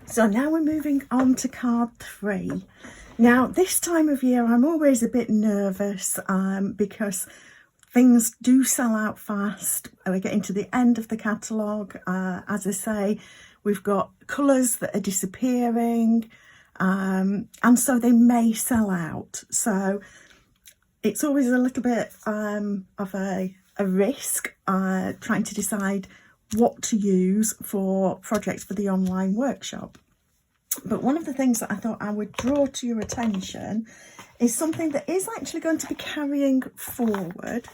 So now we're moving on to card 3. Now this time of year I'm always a bit nervous because things do sell out fast. We're getting to the end of the catalogue. As I say, we've got colours that are disappearing and so they may sell out. So it's always a little bit of a risk trying to decide what to use for projects for the online workshop. But one of the things that I thought I would draw to your attention is something that is actually going to be carrying forward.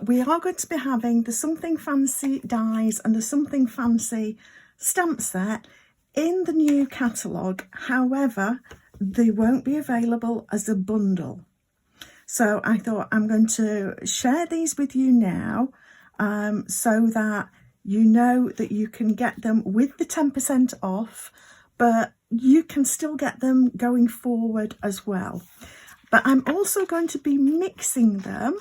We are going to be having the Something Fancy dies and the Something Fancy stamp set in the new catalogue. However, they won't be available as a bundle. So I thought I'm going to share these with you now so that you know that you can get them with the 10% off, but you can still get them going forward as well. But I'm also going to be mixing them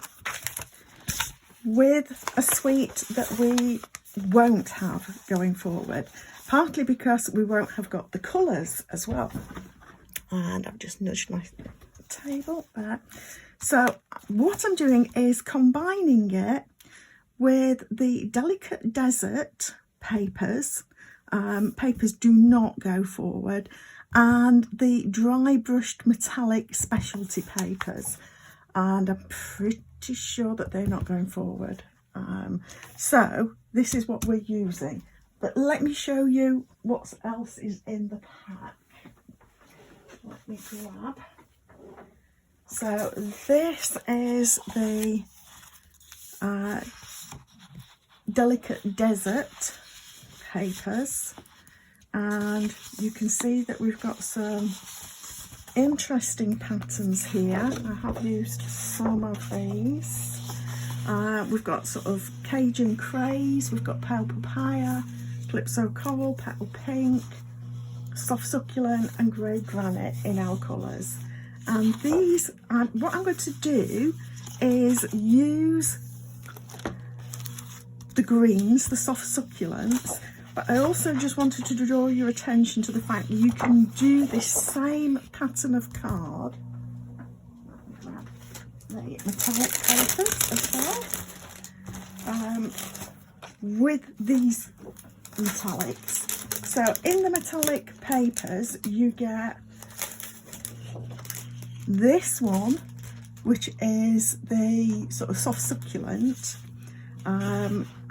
with a suite that we won't have going forward, partly because we won't have got the colours as well. And I've just nudged my table there. So what I'm doing is combining it with the Delicate Desert papers. Papers do not go forward, and the dry brushed metallic specialty papers, and I'm pretty sure that they're not going forward. So this is what we're using, but let me show you what else is in the pack. Let me grab. So this is the Delicate Desert papers, and you can see that we've got some interesting patterns here. I have used some of these. We've got sort of Cajun Craze, we've got Pale Papaya, Calypso Coral, Petal Pink, Soft Succulent and Grey Granite in our colours. And these, what I'm going to do is use the greens, the soft succulents, but I also just wanted to draw your attention to the fact that you can do this same pattern of card, the metallic papers as well, with these metallics. So in the metallic papers you get this one, which is the sort of soft succulent,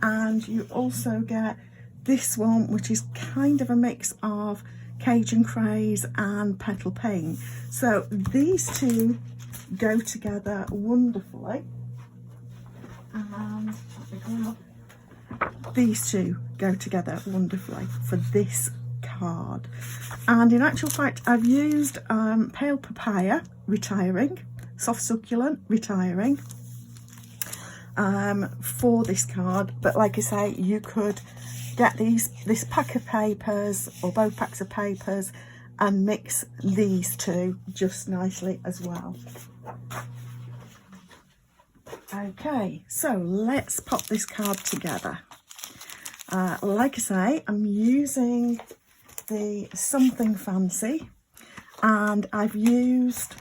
and you also get this one, which is kind of a mix of Cajun Craze and Petal Pink. So these two go together wonderfully, and these two go together wonderfully for this card. And in actual fact, I've used Pale Papaya retiring, Soft Succulent retiring for this card, but like I say, you could get this pack of papers or both packs of papers and mix these two just nicely as well. Okay, so let's pop this card together. Like I say, I'm using the Something Fancy, and I've used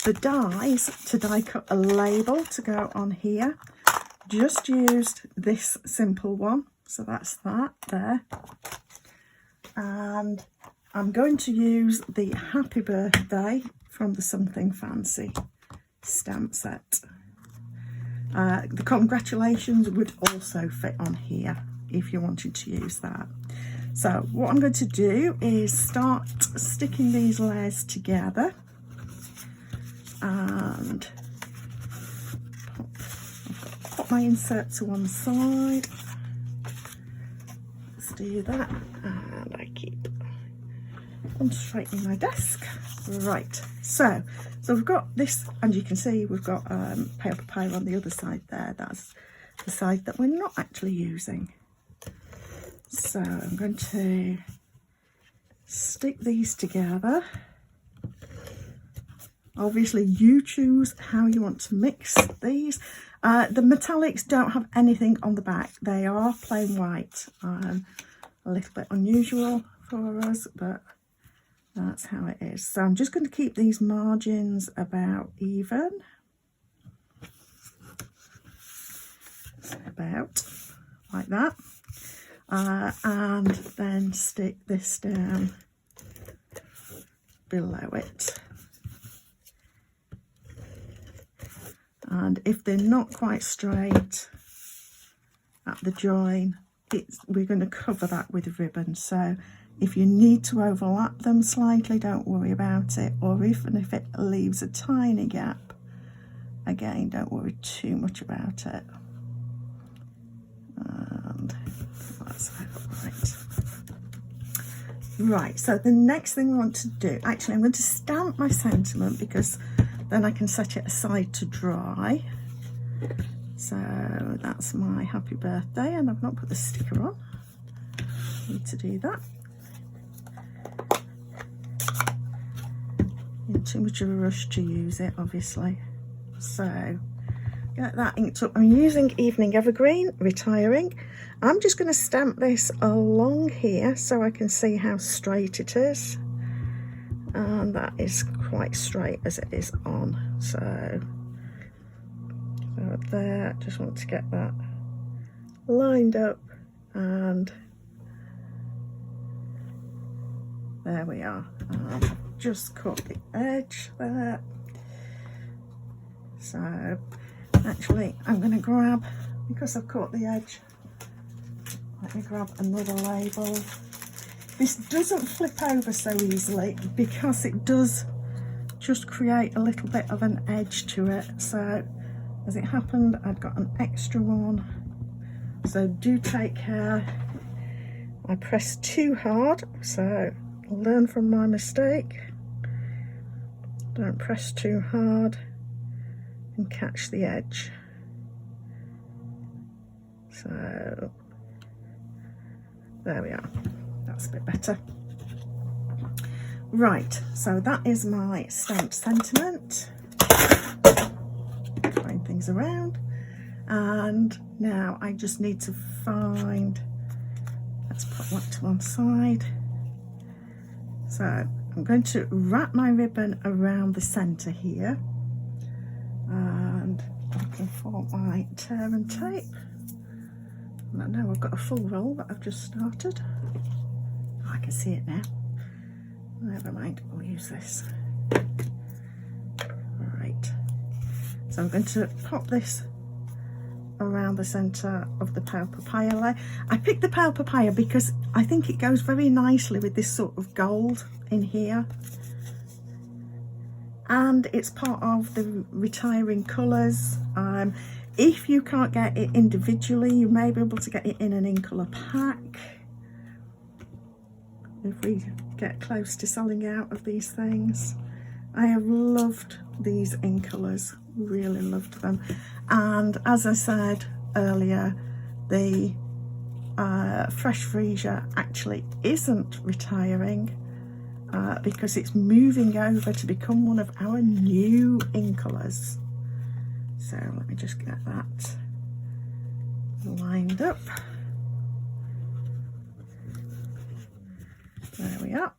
the dies to die cut a label to go on here. Just used this simple one, so that's that there. And I'm going to use the Happy Birthday from the Something Fancy stamp set. The congratulations would also fit on here if you wanted to use that. So what I'm going to do is start sticking these layers together, and pop my insert to one side. Let's do that, and I keep on straightening my desk. Right, so we've got this, and you can see we've got Pale Papaya on the other side there. That's the side that we're not actually using. So I'm going to stick these together. Obviously you choose how you want to mix these. The metallics don't have anything on the back, they are plain white. A little bit unusual for us, but that's how it is. So I'm just going to keep these margins about even. About like that. And then stick this down below it. And if they're not quite straight at the join, we're going to cover that with ribbon. So if you need to overlap them slightly, don't worry about it. Or even if it leaves a tiny gap, again, don't worry too much about it. And that's right. Right, so the next thing we want to do, actually I'm going to stamp my sentiment because then I can set it aside to dry. So that's my happy birthday, and I've not put the sticker on. Need to do that. In too much of a rush to use it, obviously. So get that inked up. I'm using Evening Evergreen, Retiring. I'm just going to stamp this along here so I can see how straight it is. And that is quite straight as it is on. So there, just want to get that lined up, and there we are. Just cut the edge there. So actually I'm going to grab, because I've cut the edge, let me grab another label. This doesn't flip over so easily because it does just create a little bit of an edge to it. So as it happened, I'd got an extra one, so do take care. I pressed too hard, so learn from my mistake. Don't press too hard and catch the edge. So there we are, that's a bit better. Right, so that is my stamped sentiment. Find things around, and now I just need to find, let's put that to one side. So I'm going to wrap my ribbon around the centre here, and looking for my tear and tape. And I know I've got a full roll that I've just started. Oh, I can see it now. Never mind, we'll use this. Right. So I'm going to pop this around the centre of the pale papaya layer. I picked the pale papaya because I think it goes very nicely with this sort of gold in here. And it's part of the Retiring colours. If you can't get it individually, you may be able to get it in an in colour pack. If we get close to selling out of these things. I have loved these in colours, really loved them. And as I said earlier, the Fresh Freesia actually isn't retiring because it's moving over to become one of our new in colours. So let me just get that lined up. There we are.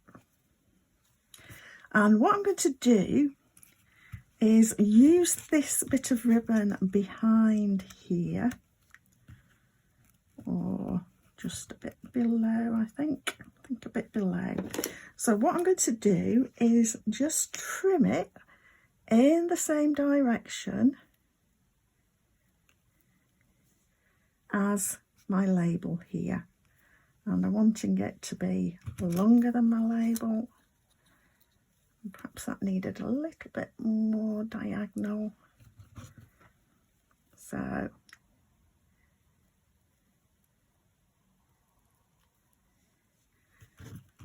And what I'm going to do is use this bit of ribbon behind here, or just a bit below, I think a bit below. So what I'm going to do is just trim it in the same direction as my label here, and I'm wanting it to be longer than my label. Perhaps that needed a little bit more diagonal. So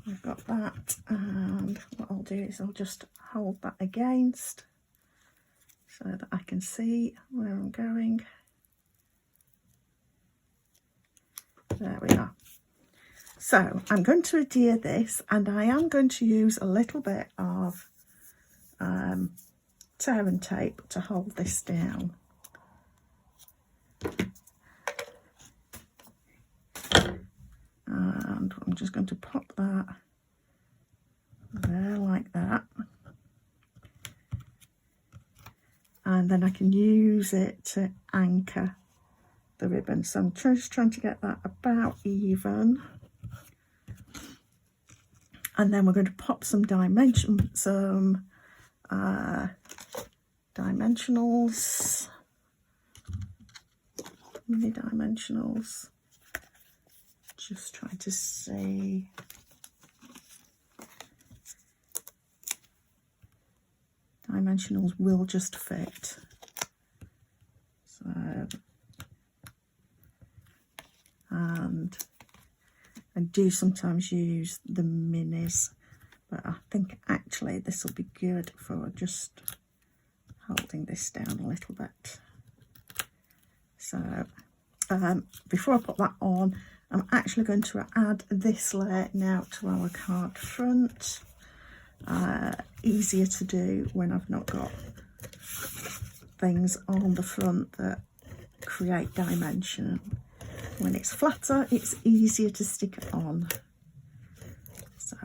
I've got that, and what I'll do is I'll just hold that against so that I can see where I'm going. There we are. So I'm going to adhere this, and I am going to use a little bit of tear and tape to hold this down. And and I'm just going to pop that there like that, and then I can use it to anchor the ribbon. So I'm just trying to get that about even, and then we're going to pop some dimensionals, mini dimensionals. Just trying to see. Dimensionals will just fit. So, and I do sometimes use the minis, but I think actually this will be good for just holding this down a little bit. So before I put that on, I'm actually going to add this layer now to our card front. Easier to do when I've not got things on the front that create dimension. When it's flatter, it's easier to stick it on. So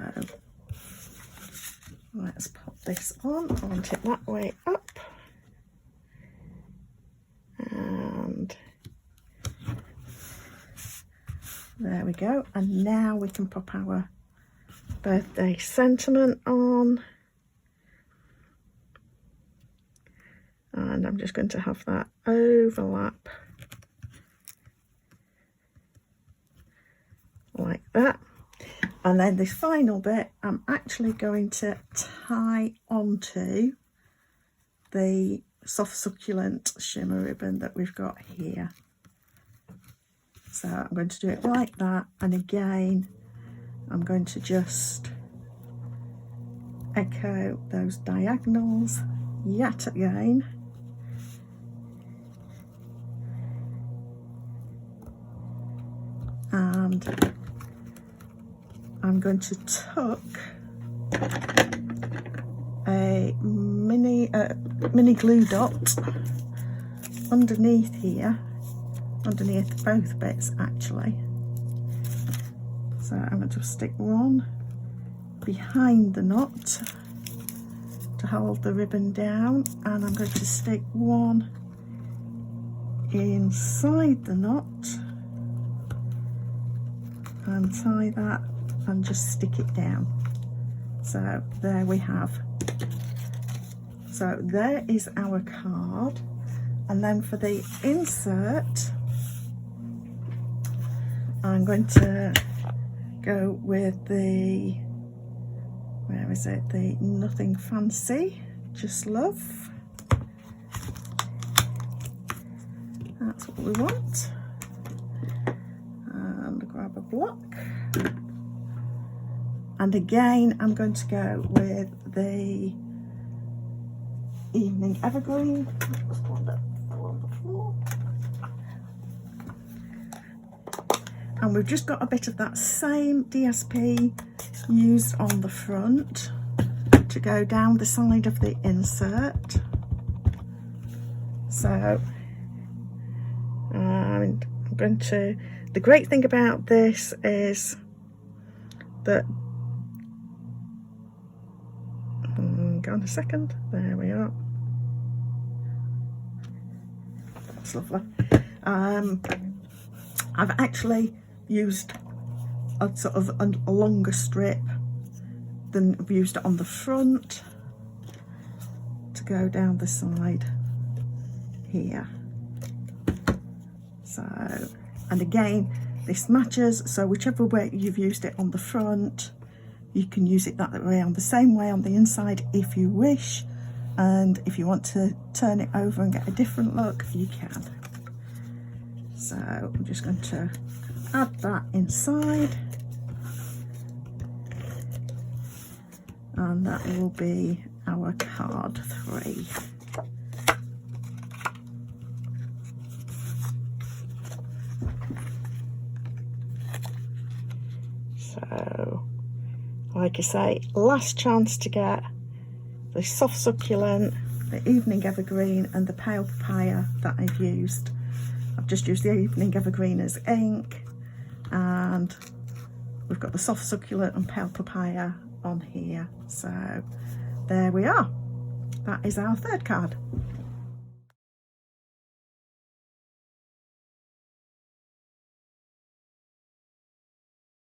let's pop this on. I want it that way up. And there we go. And now we can pop our birthday sentiment on. And I'm just going to have that overlap like that. And then this final bit, I'm actually going to tie onto the soft succulent shimmer ribbon that we've got here. So I'm going to do it like that, and again I'm going to just echo those diagonals yet again. And I'm going to tuck a mini glue dot underneath here, underneath both bits actually. So I'm going to stick one behind the knot to hold the ribbon down, and I'm going to stick one inside the knot and tie that and just stick it down. So there we have. So there is our card. And then for the insert, I'm going to go with the, where is it, the Nothing Fancy, Just Love. That's what we want. And grab a block. And again, I'm going to go with the Evening Evergreen. Just one that fell on the floor. And we've just got a bit of that same DSP used on the front to go down the side of the insert. So I'm going to, the great thing about this is that, go on a second, there we are. That's lovely. I've actually used a sort of a longer strip than I've used it on the front to go down the side here. So, and again, this matches, so whichever way you've used it on the front, you can use it that way, on the same way on the inside if you wish, and if you want to turn it over and get a different look, you can. So I'm just going to add that inside, and that will be our card 3. So, like I say, last chance to get the soft succulent, the Evening Evergreen and the pale papaya that I've used. I've just used the Evening Evergreen as ink, and we've got the soft succulent and pale papaya on here. So there we are. That is our third card.